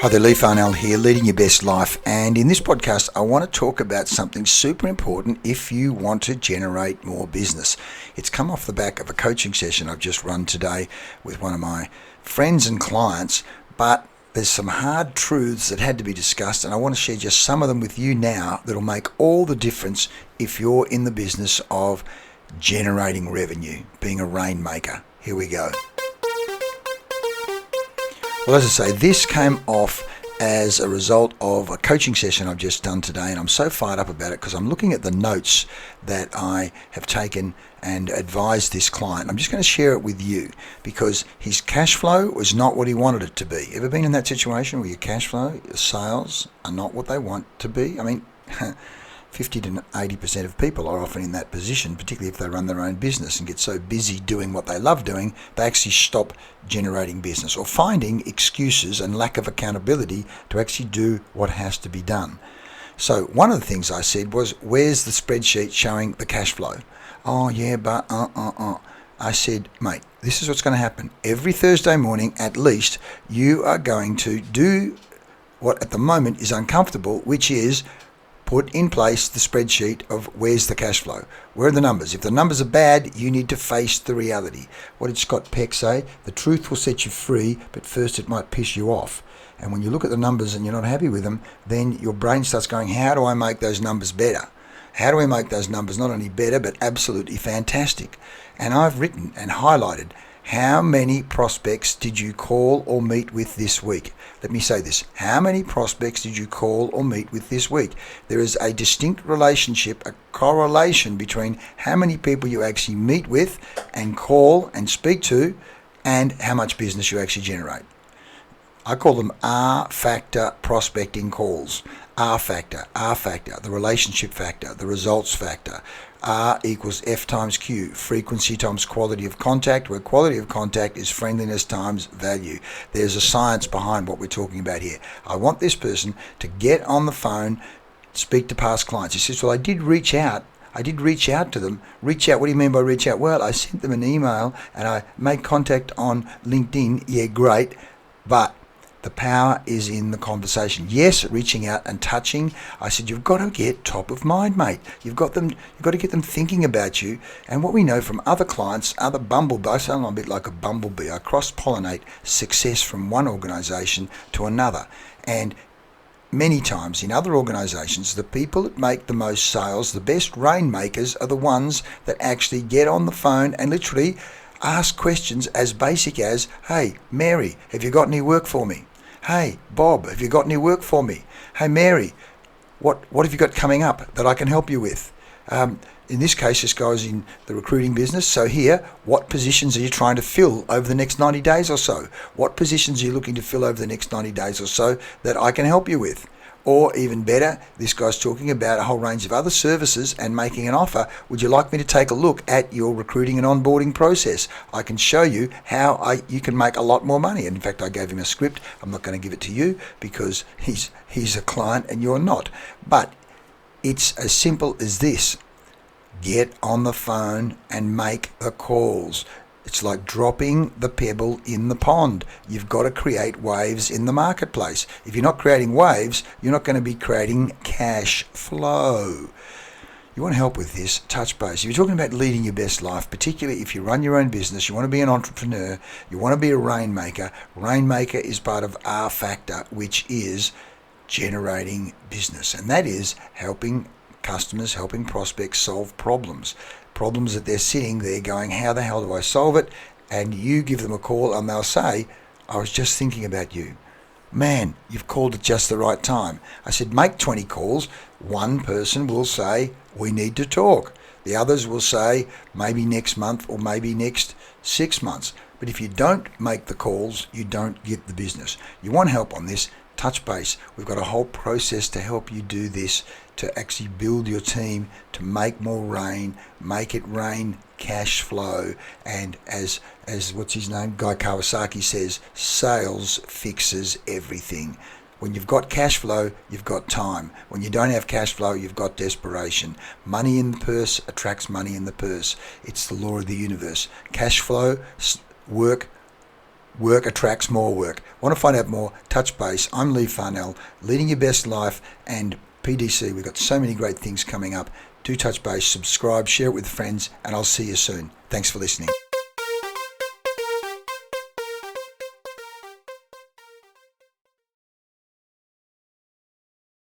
Hi there, Lee Farnell here, Leading Your Best Life, and in this podcast I want to talk about something super important if you want to generate more business. It's come off the back of a coaching session I've just run today with one of my friends and clients, but there's some hard truths that had to be discussed, and I want to share just some of them with you now that'll make all the difference if you're in the business of generating revenue, being a rainmaker. Here we go. Well, as I say, this came off as a result of a coaching session I've just done today, and I'm so fired up about it because I'm looking at the notes that I have taken and advised this client. I'm just going to share it with you because his cash flow was not what he wanted it to be. Ever been in that situation where your cash flow, your sales are not what they want to be? I mean, 50 to 80% of people are often in that position, particularly if they run their own business and get so busy doing what they love doing, they actually stop generating business or finding excuses and lack of accountability to actually do what has to be done. So one of the things I said was, where's the spreadsheet showing the cash flow? Oh yeah, but I said, mate, this is what's going to happen. Every Thursday morning, at least, you are going to do what at the moment is uncomfortable, which is put in place the spreadsheet of where's the cash flow. Where are the numbers? If the numbers are bad, you need to face the reality. What did Scott Peck say? The truth will set you free, but first it might piss you off. And when you look at the numbers and you're not happy with them, then your brain starts going, how do I make those numbers better? How do we make those numbers not only better, but absolutely fantastic? And I've written and highlighted, how many prospects did you call or meet with this week? Let me say this. How many prospects did you call or meet with this week? There is a distinct relationship, a correlation between how many people you actually meet with and call and speak to and how much business you actually generate. I call them R-factor prospecting calls. R-factor, the relationship factor, the results factor. R equals F times Q, frequency times quality of contact, where quality of contact is friendliness times value. There's a science behind what we're talking about here. I want this person to get on the phone, speak to past clients. He says, well, I did reach out to them. Reach out, what do you mean by reach out? Well, I sent them an email and I made contact on LinkedIn. Yeah, great, but the power is in the conversation. Yes, reaching out and touching. I said, you've got to get top of mind, mate. You've got to get them thinking about you. And what we know from other clients, other bumblebees, I sound a bit like a bumblebee. I cross-pollinate success from one organization to another. And many times in other organizations, the people that make the most sales, the best rainmakers, are the ones that actually get on the phone and literally ask questions as basic as, hey, Mary, have you got any work for me? Hey, Bob, have you got any work for me? Hey, Mary, what have you got coming up that I can help you with? In this case, this guy's in the recruiting business. So here, what positions are you trying to fill over the next 90 days or so? What positions are you looking to fill over the next 90 days or so that I can help you with? Or even better, this guy's talking about a whole range of other services and making an offer. Would you like me to take a look at your recruiting and onboarding process? I can show you how you can make a lot more money. And in fact, I gave him a script. I'm not going to give it to you because he's a client and you're not. But it's as simple as this. Get on the phone and make the calls. It's like dropping the pebble in the pond. You've got to create waves in the marketplace. If you're not creating waves, you're not going to be creating cash flow. You want help with this? Touch base. If you're talking about leading your best life, particularly if you run your own business, you want to be an entrepreneur, you want to be a rainmaker. Rainmaker is part of R factor, which is generating business. And that is helping customers, helping prospects solve problems that they're sitting there going, how the hell do I solve it? And you give them a call and they'll say, I was just thinking about you. Man, you've called at just the right time. I said, make 20 calls. One person will say, we need to talk. The others will say, maybe next month or maybe next 6 months. But if you don't make the calls, you don't get the business. You want help on this? Touch base. We've got a whole process to help you do this, to actually build your team, to make more rain, make it rain cash flow. And as what's his name, Guy Kawasaki says, sales fixes everything. When you've got cash flow, you've got time. When you don't have cash flow, you've got desperation. Money in the purse attracts money in the purse. It's the law of the universe. Cash flow, work, work attracts more work. Want to find out more? Touch base. I'm Lee Farnell, leading your best life, and PDC. We've got so many great things coming up. Do touch base, subscribe, share it with friends, and I'll see you soon. Thanks for listening.